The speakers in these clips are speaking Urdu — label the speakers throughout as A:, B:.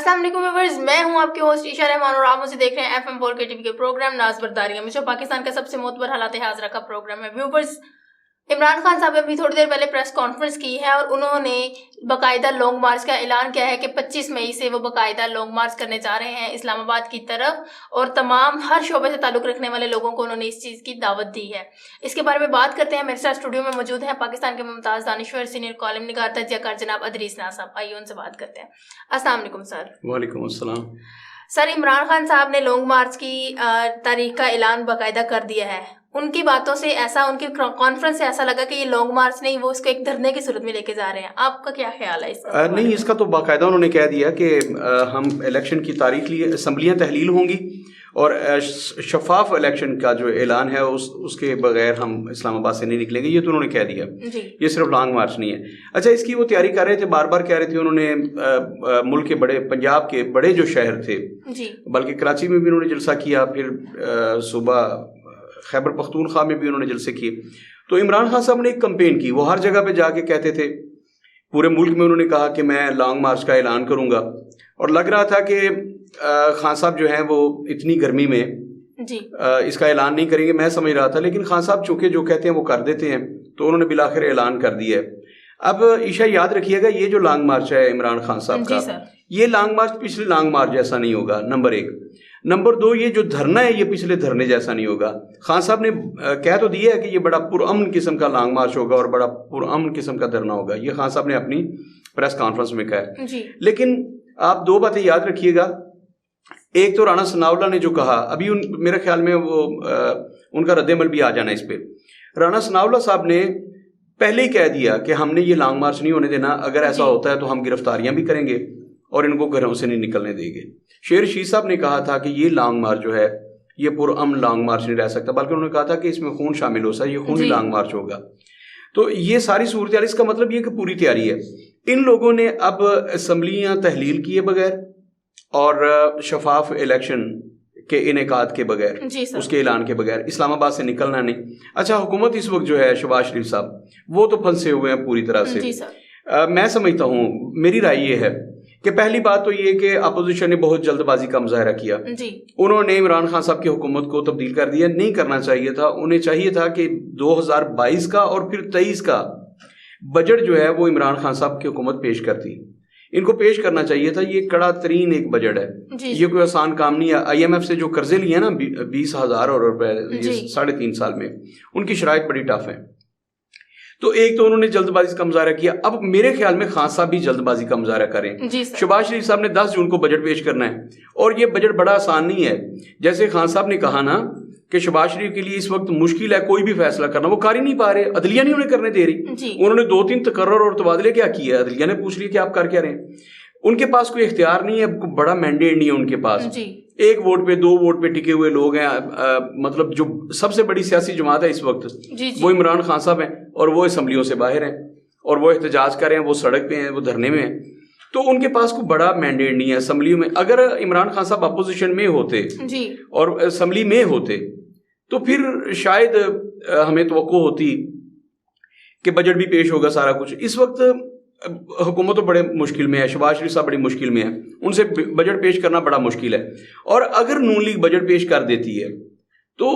A: السلام علیکم ویورز، میں ہوں آپ کے ہوسٹ عشاء رحمان اور آپ مجھے دیکھ رہے ہیں FM 4 KTV کے پروگرام ناز برداری میں جو پاکستان کا سب سے معتبر حالات حاضرہ کا پروگرام ہے۔ ویورز، عمران خان صاحب نے ابھی تھوڑی دیر پہلے پریس کانفرنس کی ہے اور انہوں نے باقاعدہ لانگ مارچ کا اعلان کیا ہے کہ 25 مئی سے وہ باقاعدہ لانگ مارچ کرنے جا رہے ہیں اسلام آباد کی طرف، اور تمام ہر شعبے سے تعلق رکھنے والے لوگوں کو انہوں نے اس چیز کی دعوت دی ہے۔ اس کے بارے میں بات کرتے ہیں۔ میرے ساتھ اسٹوڈیو میں موجود ہیں پاکستان کے ممتاز دانشور، سینئر کالم نگار، تجزیہ کار جناب ادریس ناز صاحب۔ آئیے ان سے بات کرتے ہیں۔ السلام علیکم سر۔
B: وعلیکم السلام۔
A: سر، عمران خان صاحب نے لانگ مارچ کی تاریخ کا اعلان باقاعدہ کر دیا ہے۔ ان کی باتوں سے ایسا، ان کی کانفرنس سے ایسا لگا کہ یہ لانگ مارچ نہیں، وہ اس کو ایک دھرنے کی صورت میں لے کے جا رہے ہیں۔ آپ کا کیا خیال ہے اس کا؟
B: نہیں، اس کا تو باقاعدہ انہوں نے کہہ دیا کہ ہم الیکشن کی تاریخ لیے اسمبلیاں تحلیل ہوں گی اور شفاف الیکشن کا جو اعلان ہے اس کے بغیر ہم اسلام آباد سے نہیں نکلیں گے، یہ تو انہوں نے کہہ دیا۔ یہ صرف لانگ مارچ نہیں ہے۔ اچھا، اس کی وہ تیاری کر رہے تھے، بار بار کہہ رہے تھے انہوں نے ملک کے بڑے، پنجاب کے بڑے جو شہر تھے، بلکہ کراچی میں بھی انہوں نے جلسہ کیا، پھر صوبہ خیبر پختونخوا میں بھی انہوں نے جلسے کیے۔ تو عمران خان صاحب نے ایک کمپین کی، وہ ہر جگہ پہ جا کے کہتے تھے، پورے ملک میں انہوں نے کہا کہ میں لانگ مارچ کا اعلان کروں گا، اور لگ رہا تھا کہ خان صاحب جو ہیں وہ اتنی گرمی میں اس کا اعلان نہیں کریں گے، میں سمجھ رہا تھا، لیکن خان صاحب چونکہ جو کہتے ہیں وہ کر دیتے ہیں، تو انہوں نے بالآخر اعلان کر دیا ہے۔ اب عشاء یاد رکھیے گا، یہ جو لانگ مارچ ہے عمران خان صاحب کا، یہ لانگ مارچ پچھلے لانگ مارچ جیسا نہیں ہوگا، نمبر 1۔ نمبر 2، یہ جو دھرنا ہے یہ پچھلے دھرنے جیسا نہیں ہوگا۔ خان صاحب نے کہہ تو دیا ہے کہ یہ بڑا پرامن قسم کا لانگ مارچ ہوگا اور بڑا پرامن قسم کا دھرنا ہوگا، یہ خان صاحب نے اپنی پریس کانفرنس میں کہا ہے۔ لیکن آپ 2 باتیں یاد رکھیے گا۔ ایک تو رانا ثناء اللہ نے جو کہا، ابھی میرے خیال میں وہ ان کا رد عمل بھی آ جانا اس پہ۔ رانا ثناء اللہ صاحب نے پہلے ہی کہہ دیا کہ ہم نے یہ لانگ مارچ نہیں ہونے دینا، اگر ایسا ہوتا ہے تو ہم گرفتاریاں بھی کریں گے اور ان کو گھروں سے نہیں نکلنے دیں گے۔ شیر رشید صاحب نے کہا تھا کہ یہ لانگ مارچ جو ہے یہ پرامن لانگ مارچ نہیں رہ سکتا، بلکہ انہوں نے کہا تھا کہ اس میں خون شامل ہو سکتا ہے، یہ خونی لانگ مارچ ہوگا۔ تو یہ ساری صورتحال، اس کا مطلب یہ کہ پوری تیاری ہے۔ ان لوگوں نے اب اسمبلیاں تحلیل کیے بغیر اور شفاف الیکشن کے انعقاد کے بغیر، اس کے اعلان کے بغیر اسلام آباد سے نکلنا نہیں۔ اچھا، حکومت اس وقت جو ہے شہباز شریف صاحب وہ تو پھنسے ہوئے ہیں پوری طرح سے۔ میں سمجھتا ہوں، میری رائے یہ ہے کہ پہلی بات تو یہ کہ اپوزیشن نے بہت جلد بازی کا مظاہرہ کیا۔ انہوں نے عمران خان صاحب کی حکومت کو تبدیل کر دیا، نہیں کرنا چاہیے تھا۔ انہیں چاہیے تھا کہ 2022 کا اور پھر 23 کا بجٹ جو ہے وہ عمران خان صاحب کی حکومت پیش کرتی، ان کو پیش کرنا چاہیے تھا۔ یہ کڑا ترین ایک بجٹ ہے، یہ کوئی آسان کام نہیں ہے۔ IMF سے جو قرضے لیے نا 20,000 روپے 3.5 سال میں، ان کی شرائط بڑی ٹف ہیں۔ تو ایک تو انہوں نے جلد بازی کا مظاہرہ کیا۔ اب میرے خیال میں خان صاحب بھی جلد بازی کا مظاہرہ کریں۔ شہباز شریف صاحب نے 10 جون کو بجٹ پیش کرنا ہے، اور یہ بجٹ بڑا آسان نہیں ہے۔ جیسے خان صاحب نے کہا نا کہ شہباز شریف کے لیے اس وقت مشکل ہے کوئی بھی فیصلہ کرنا، وہ کر ہی نہیں پا رہے، عدلیہ نہیں انہیں کرنے دے رہی۔ انہوں نے 2-3 تقرر اور تبادلے کیا کیے، عدلیہ نے پوچھ لیا کہ آپ کر کیا رہے ہیں۔ ان کے پاس کوئی اختیار نہیں ہے، بڑا مینڈیٹ نہیں ہے ان کے پاس۔ 1 ووٹ پہ 2 ووٹ پہ ٹکے ہوئے لوگ ہیں۔ مطلب جو سب سے بڑی سیاسی جماعت ہے اس وقت وہ عمران خان صاحب ہیں، اور وہ اسمبلیوں سے باہر ہیں، اور وہ احتجاج کر رہے ہیں، وہ سڑک پہ ہیں، وہ دھرنے میں ہیں۔ تو ان کے پاس کوئی بڑا مینڈیٹ نہیں ہے اسمبلیوں میں۔ اگر عمران خان صاحب اپوزیشن میں ہوتے اور اسمبلی میں ہوتے تو پھر شاید ہمیں توقع ہوتی کہ بجٹ بھی پیش ہوگا، سارا کچھ۔ اس وقت حکومت تو بڑے مشکل میں ہے، شہباز شریف صاحب بڑی مشکل میں ہے، ان سے بجٹ پیش کرنا بڑا مشکل ہے۔ اور اگر نون لیگ بجٹ پیش کر دیتی ہے تو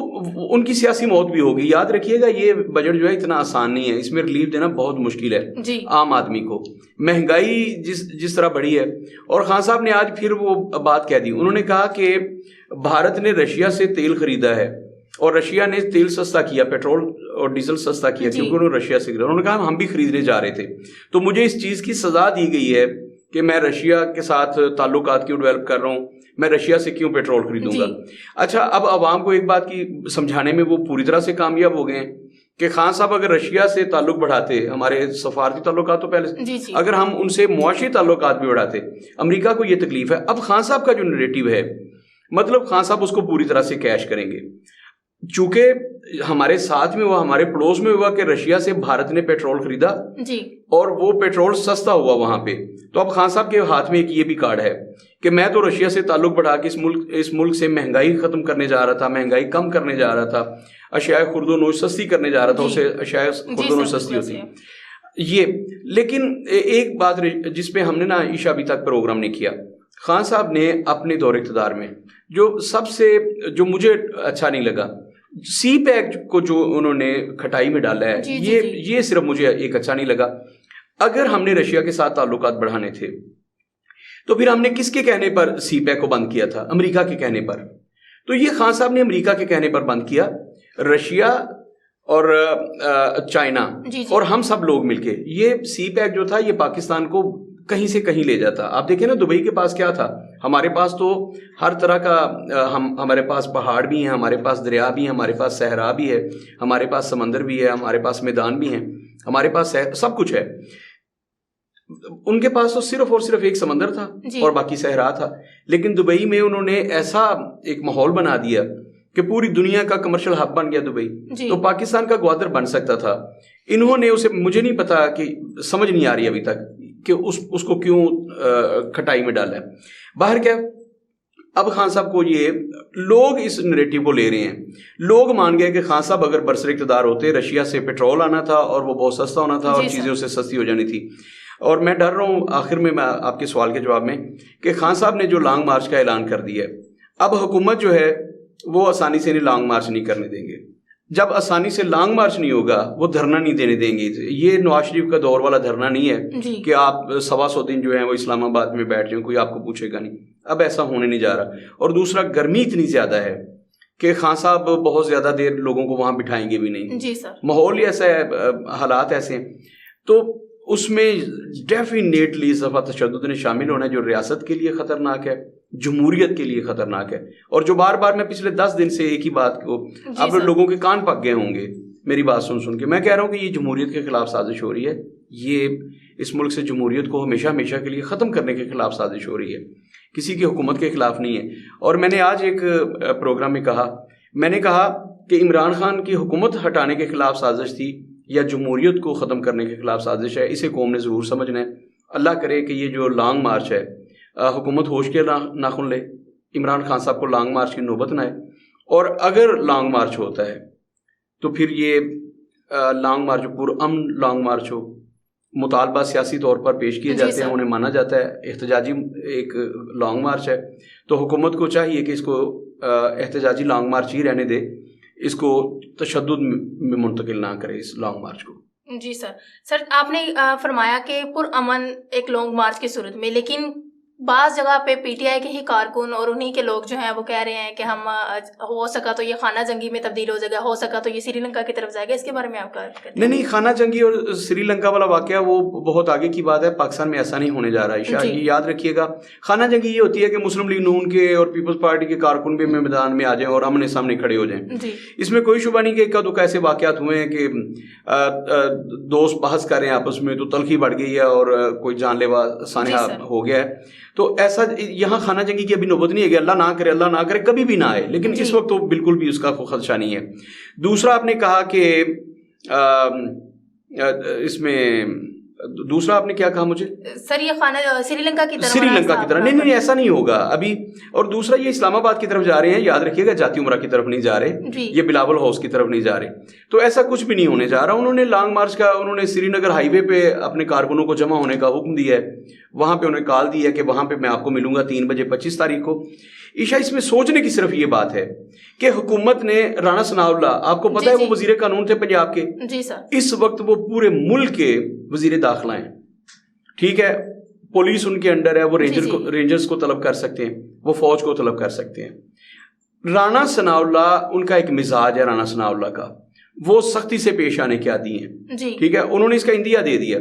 B: ان کی سیاسی موت بھی ہوگی۔ یاد رکھیے گا، یہ بجٹ جو ہے اتنا آسان نہیں ہے، اس میں ریلیف دینا بہت مشکل ہے عام آدمی کو۔ مہنگائی جس طرح بڑھی ہے، اور خان صاحب نے آج پھر وہ بات کہہ دی۔ انہوں نے کہا کہ بھارت نے رشیا سے تیل خریدا ہے، اور رشیا نے تیل سستا کیا، پیٹرول اور ڈیزل سستا کیا، کیونکہ انہوں نے رشیا سے خریدا۔ انہوں نے کہا ہم بھی خریدنے جا رہے تھے، تو مجھے اس چیز کی سزا دی گئی ہے کہ میں رشیا کے ساتھ تعلقات کیوں ڈیولپ کر رہا ہوں، میں رشیا سے کیوں پیٹرول خریدوں گا۔ اچھا، اب عوام کو ایک بات کی سمجھانے میں وہ پوری طرح سے کامیاب ہو گئے ہیں کہ خان صاحب اگر رشیا سے تعلق بڑھاتے، ہمارے سفارتی تعلقات تو پہلے اگر ہم ان سے معاشی تعلقات بھی بڑھاتے، امریکہ کو یہ تکلیف ہے۔ اب خان صاحب کا جو نیریٹو ہے، مطلب خان صاحب اس کو پوری طرح سے کیش کریں گے، چونکہ ہمارے ساتھ میں ہوا، ہمارے پڑوس میں ہوا کہ رشیا سے بھارت نے پیٹرول خریدا اور وہ پیٹرول سستا ہوا وہاں پہ۔ تو اب خان صاحب کے ہاتھ میں ایک یہ بھی کارڈ ہے کہ میں تو رشیا سے تعلق بڑھا کے اس ملک سے مہنگائی ختم کرنے جا رہا تھا، مہنگائی کم کرنے جا رہا تھا، اشیاء خرد و نوش سستی کرنے جا رہا تھا، اسے اشیاء خرد و نوش سستی ہوتی ہے یہ۔ لیکن ایک بات جس پہ ہم نے نا عشاء ابھی تک پروگرام نہیں کیا، خان صاحب نے اپنے دور اقتدار میں جو مجھے اچھا نہیں لگا، سی پیک کو جو انہوں نے کھٹائی میں ڈالا ہے، یہ صرف مجھے ایک اچھا نہیں لگا۔ اگر ہم نے رشیا کے ساتھ تعلقات بڑھانے تھے تو پھر ہم نے کس کے کہنے پر سی پیک کو بند کیا تھا؟ امریکہ کے کہنے پر۔ تو یہ خان صاحب نے امریکہ کے کہنے پر بند کیا، رشیا اور چائنا اور ہم سب لوگ مل کے۔ یہ سی پیک جو تھا یہ پاکستان کو کہیں سے کہیں لے جاتا۔ آپ دیکھیں نا دبئی کے پاس کیا تھا، ہمارے پاس تو ہر طرح کا، ہمارے پاس پہاڑ بھی ہیں، ہمارے پاس دریا بھی ہیں، ہمارے پاس صحرا بھی ہے، ہمارے پاس سمندر بھی ہے، ہمارے پاس میدان بھی ہیں، ہمارے پاس سب کچھ ہے۔ ان کے پاس تو صرف اور صرف ایک سمندر تھا اور باقی صحرا تھا، لیکن دبئی میں انہوں نے ایسا ایک ماحول بنا دیا کہ پوری دنیا کا کمرشل ہب بن گیا دبئی۔ تو پاکستان کا گوادر بن سکتا تھا، انہوں نے اسے، مجھے نہیں پتا کہ سمجھ نہیں آ رہی ابھی تک کہ اس کو کیوں کھٹائی میں ڈالا ہے۔ باہر کیا، اب خان صاحب کو یہ لوگ اس نریٹیو کو لے رہے ہیں، لوگ مان گئے کہ خان صاحب اگر برسر اقتدار ہوتے، رشیا سے پیٹرول آنا تھا اور وہ بہت سستا ہونا تھا اور چیزیں اس سے سستی ہو جانی تھی۔ اور میں ڈر رہا ہوں آخر میں آپ کے سوال کے جواب میں کہ خان صاحب نے جو لانگ مارچ کا اعلان کر دیا ہے، اب حکومت جو ہے وہ آسانی سے لانگ مارچ نہیں کرنے دیں گے۔ جب آسانی سے لانگ مارچ نہیں ہوگا وہ دھرنا نہیں دینے دیں گے۔ یہ نواز شریف کا دور والا دھرنا نہیں ہے کہ آپ 125 دن جو ہیں وہ اسلام آباد میں بیٹھ جائیں، کوئی آپ کو پوچھے گا نہیں۔ اب ایسا ہونے نہیں جا رہا۔ اور دوسرا، گرمی اتنی زیادہ ہے کہ خان صاحب بہت زیادہ دیر لوگوں کو وہاں بٹھائیں گے بھی نہیں۔
A: جی سر،
B: ماحول ہی ایسا ہے، حالات ایسے ہیں، تو اس میں ڈیفینیٹلی اس دفعہ تشدد نے شامل ہونا ہے، جو ریاست کے لیے خطرناک ہے، جمہوریت کے لیے خطرناک ہے۔ اور جو بار بار میں پچھلے 10 دن سے ایک ہی بات کو، اب لوگوں کے کان پک گئے ہوں گے میری بات سن کے، میں کہہ رہا ہوں کہ یہ جمہوریت کے خلاف سازش ہو رہی ہے، یہ اس ملک سے جمہوریت کو ہمیشہ ہمیشہ کے لیے ختم کرنے کے خلاف سازش ہو رہی ہے، کسی کی حکومت کے خلاف نہیں ہے۔ اور میں نے آج ایک پروگرام میں کہا، میں نے کہا کہ عمران خان کی حکومت ہٹانے کے خلاف سازش تھی یا جمہوریت کو ختم کرنے کے خلاف سازش ہے، اسے قوم نے ضرور سمجھنا ہے۔ اللہ کرے کہ یہ جو لانگ مارچ ہے، حکومت ہوش کے ناخن لے، عمران خان صاحب کو لانگ مارچ کی نوبت نہ آئے۔ اور اگر لانگ مارچ ہوتا ہے تو پھر یہ لانگ مارچ پرامن لانگ مارچ ہو، مطالبہ سیاسی طور پر پیش کیے جاتے ہیں، انہیں مانا جاتا ہے، احتجاجی ایک لانگ مارچ ہے، تو حکومت کو چاہیے کہ اس کو احتجاجی لانگ مارچ ہی رہنے دے، اس کو تشدد میں منتقل نہ کرے اس لانگ مارچ کو۔
A: جی سر، آپ نے فرمایا کہ پرامن ایک لانگ مارچ کی صورت میں، لیکن بعض جگہ پہ پی ٹی آئی کے ہی کارکن اور انہی کے لوگ جو ہیں وہ کہہ رہے ہیں کہ ہم ہو سکا تو یہ خانہ جنگی میں تبدیل ہو جائے گا، ہو سکا تو یہ سری لنکا کی طرف جائے گا، اس کے بارے میں آپ کا
B: نہیں، خانہ جنگی اور سری لنکا والا واقعہ وہ بہت آگے کی بات ہے، پاکستان میں ایسا نہیں ہونے جا رہا ہے۔ یہ یاد رکھیے گا، خانہ جنگی یہ ہوتی ہے کہ مسلم لیگ نون کے اور پیپلز پارٹی کے کارکن بھی میدان میں آ جائیں اور آمنے سامنے کھڑے ہو جائیں۔ اس میں کوئی شبہ نہیں کہ اکا دکا ایسے واقعات ہوئے ہیں کہ دوست بحث کر رہے ہیں آپس میں تو تلخی بڑھ گئی ہے اور کوئی جان لیوا سانحہ ہو گیا ہے، تو ایسا یہاں خانہ جنگی کی ابھی نوبت نہیں ہے کہ اللہ نہ کرے کبھی بھی نہ آئے، لیکن اس وقت تو بالکل بھی اس کا کوئی خدشہ نہیں ہے۔ دوسرا آپ نے کہا کہ اس میں دوسرا آپ نے کیا کہا مجھے؟
A: سر یہ خانہ سری لنکا کی
B: طرح نہیں ایسا نہیں ہوگا ابھی۔ اور دوسرا یہ اسلام آباد کی طرف جا رہے ہیں، یاد رکھیے گا، جاتی عمرہ کی طرف نہیں جا رہے، یہ بلاول ہاؤس کی طرف نہیں جا رہے، تو ایسا کچھ بھی نہیں ہونے جا رہا۔ انہوں نے لانگ مارچ کا، انہوں نے سری نگر ہائی وے پہ اپنے کارکنوں کو جمع ہونے کا حکم دیا ہے، وہاں پہ انہیں کال دی ہے کہ وہاں پہ میں آپ کو ملوں گا 3 بجے 25 تاریخ کو۔ عشاء اس میں سوچنے کی صرف یہ بات ہے کہ حکومت نے رانا ثناء اللہ، آپ کو پتہ ہے وہ وزیر قانون تھے پنجاب کے، اس وقت وہ پورے ملک کے وزیر داخلہ ہیں، ٹھیک ہے، پولیس ان کے انڈر ہے، وہ رینجرز کو طلب کر سکتے ہیں، وہ فوج کو طلب کر سکتے ہیں۔ رانا ثناء اللہ، ان کا ایک مزاج ہے رانا ثناء اللہ کا، وہ سختی سے پیش آنے کے عادی ہیں، ٹھیک ہے، انہوں نے اس کا اندیا دے دیا۔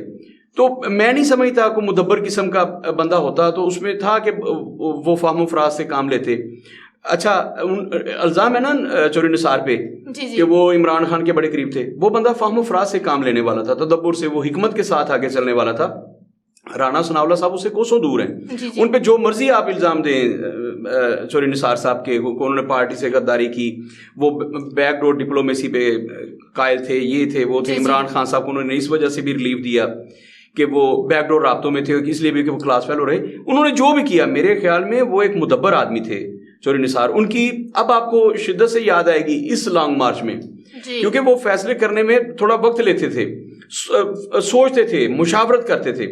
B: تو میں نہیں سمجھتا کوئی مدبر قسم کا بندہ ہوتا تو اس میں تھا کہ وہ فہم و فراز سے کام لیتے۔ اچھا، الزام ہے نا چوری نثار پہ کہ وہ عمران خان کے بڑے قریب تھے، وہ بندہ فہم و فراز سے کام لینے والا تھا، تدبر سے، وہ حکمت کے ساتھ آگے چلنے والا تھا۔ رانا ثناء اللہ صاحب اس سے کوسوں دور ہیں، ان پہ جو مرضی آپ الزام دیں چوری نثار صاحب کے، انہوں نے پارٹی سے غداری کی، وہ بیک ڈور ڈپلومیسی پہ قائل تھے، یہ تھے وہ تھے۔ عمران خان صاحب کو انہوں نے اس وجہ سے بھی ریلیف دیا کہ وہ بیک ڈور رابطوں میں تھے، اس لیے بھی کہ وہ کلاس فیل ہو رہے۔ انہوں نے جو بھی کیا، میرے خیال میں وہ ایک مدبر آدمی تھے چوری نثار۔ ان کی اب آپ کو شدت سے یاد آئے گی اس لانگ مارچ میں، کیونکہ وہ فیصلے کرنے میں تھوڑا وقت لیتے تھے، سوچتے تھے، مشاورت کرتے تھے۔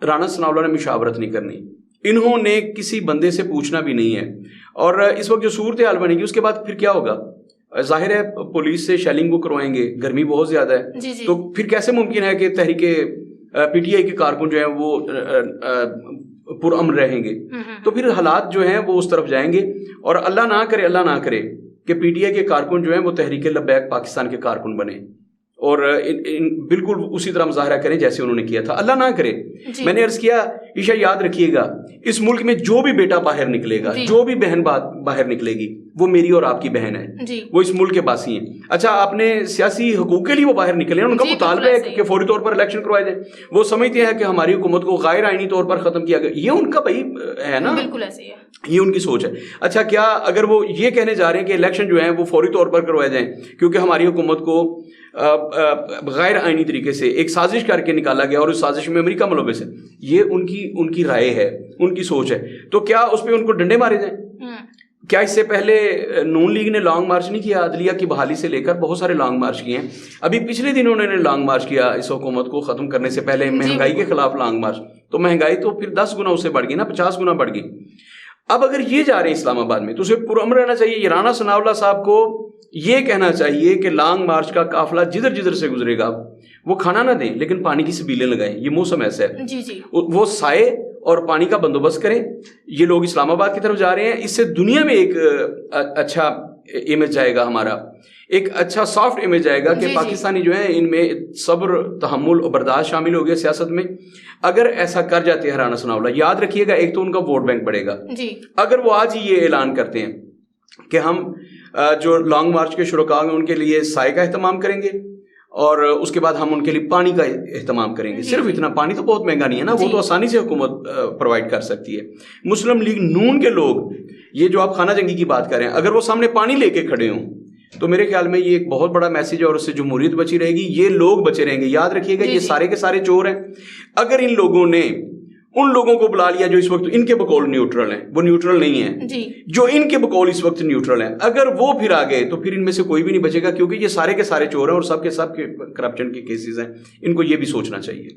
B: رانا ثناء اللہ نے مشاورت نہیں کرنی، انہوں نے کسی بندے سے پوچھنا بھی نہیں ہے. اور اس وقت جو صورتحال بنے گی اس کے بعد پھر کیا ہوگا؟ ظاہر ہے پولیس سے شیلنگ وہ کروائیں گے, گرمی بہت زیادہ ہے, تو پھر کیسے ممکن ہے کہ تحریک پی ٹی آئی کے کارکن جو ہیں وہ پرامن رہیں گے؟ تو پھر حالات جو ہیں وہ اس طرف جائیں گے, اور اللہ نہ کرے کہ پی ٹی آئی کے کارکن جو ہیں وہ تحریک لبیک پاکستان کے کارکن بنے اور بالکل اسی طرح مظاہرہ کریں جیسے انہوں نے کیا تھا. اللہ نہ کرے. میں نے عرض کیا عشاء یاد رکھیے گا, اس ملک میں جو بھی بیٹا باہر نکلے گا, جو بھی بہن باہر نکلے گی, وہ میری اور آپ کی بہن ہے, وہ اس ملک کے باسی ہیں. اچھا آپ نے سیاسی حقوق کے لیے وہ باہر نکلے ہیں, ان کا مطالبہ ہے کہ فوری طور پر الیکشن کروائے جائے. وہ سمجھتے ہیں کہ ہماری حکومت کو غیر آئینی طور پر ختم کیا گیا. یہ ان کا بھائی ہے نا,
A: بالکل ایسے ہی ہے,
B: یہ ان کی سوچ ہے. اچھا کیا اگر وہ یہ کہنے جا رہے ہیں کہ الیکشن جو ہیں وہ فوری طور پر کروائے جائیں کیونکہ ہماری حکومت کو غیر آئینی طریقے سے ایک سازش کر کے نکالا گیا اور اس سازش میں امریکہ ملوث ہے, یہ ان کی رائے ہے, ان کی سوچ ہے, تو کیا اس پہ ان کو ڈنڈے مارے جائیں؟ کیا اس سے پہلے نون لیگ نے لانگ مارچ نہیں کیا؟ عدلیہ کی بحالی سے لے کر بہت سارے لانگ مارچ کیے ہیں. ابھی پچھلے دن انہوں نے لانگ مارچ کیا اس حکومت کو ختم کرنے سے پہلے, مہنگائی کے خلاف لانگ مارچ. تو مہنگائی تو پھر 10 گنا اس سے بڑھ گئی نا, 50 گنا بڑھ گئی. اب اگر یہ جا رہے ہیں اسلام آباد میں تو اسے پرامن رہنا چاہیے. رانا ثناء اللہ صاحب کو یہ کہنا چاہیے کہ لانگ مارچ کا قافلہ جدھر سے گزرے گا وہ کھانا نہ دیں لیکن پانی کی سبیلیں لگائیں. یہ موسم ایسا ہے, وہ سائے اور پانی کا بندوبست کریں. یہ لوگ اسلام آباد کی طرف جا رہے ہیں, اس سے دنیا میں ایک اچھا امیج جائے گا, ہمارا ایک اچھا سافٹ امیج جائے گا کہ پاکستانی جو ہیں ان میں صبر, تحمل اور برداشت شامل ہو گیا سیاست میں. اگر ایسا کر جاتے ہیں رانا ثناء اللہ, یاد رکھیے گا ایک تو ان کا ووٹ بینک بڑھے گا. اگر وہ آج ہی یہ اعلان کرتے ہیں کہ ہم جو لانگ مارچ کے شرکاء ہیں ان کے لیے سائے کا اہتمام کریں گے اور اس کے بعد ہم ان کے لیے پانی کا اہتمام کریں گے. صرف اتنا, پانی تو بہت مہنگا نہیں ہے نا, وہ تو آسانی سے حکومت پرووائڈ کر سکتی ہے. مسلم لیگ نون کے لوگ, یہ جو آپ خانہ جنگی کی بات کر رہے ہیں, اگر وہ سامنے پانی لے کے کھڑے ہوں تو میرے خیال میں یہ ایک بہت بڑا میسج ہے اور اس سے جمہوریت بچی رہے گی, یہ لوگ بچے رہیں گے. یاد رکھیے گا یہ سارے کے سارے چور ہیں. اگر ان لوگوں نے ان لوگوں کو بلا لیا جو اس وقت ان کے بقول نیوٹرل ہیں, وہ نیوٹرل نہیں ہیں, جو ان کے بقول اس وقت نیوٹرل ہیں, اگر وہ پھر آ گئے تو پھر ان میں سے کوئی بھی نہیں بچے گا, کیونکہ یہ سارے کے سارے چور ہیں اور سب کے کرپشن کے کیسز ہیں. ان کو یہ بھی سوچنا چاہیے.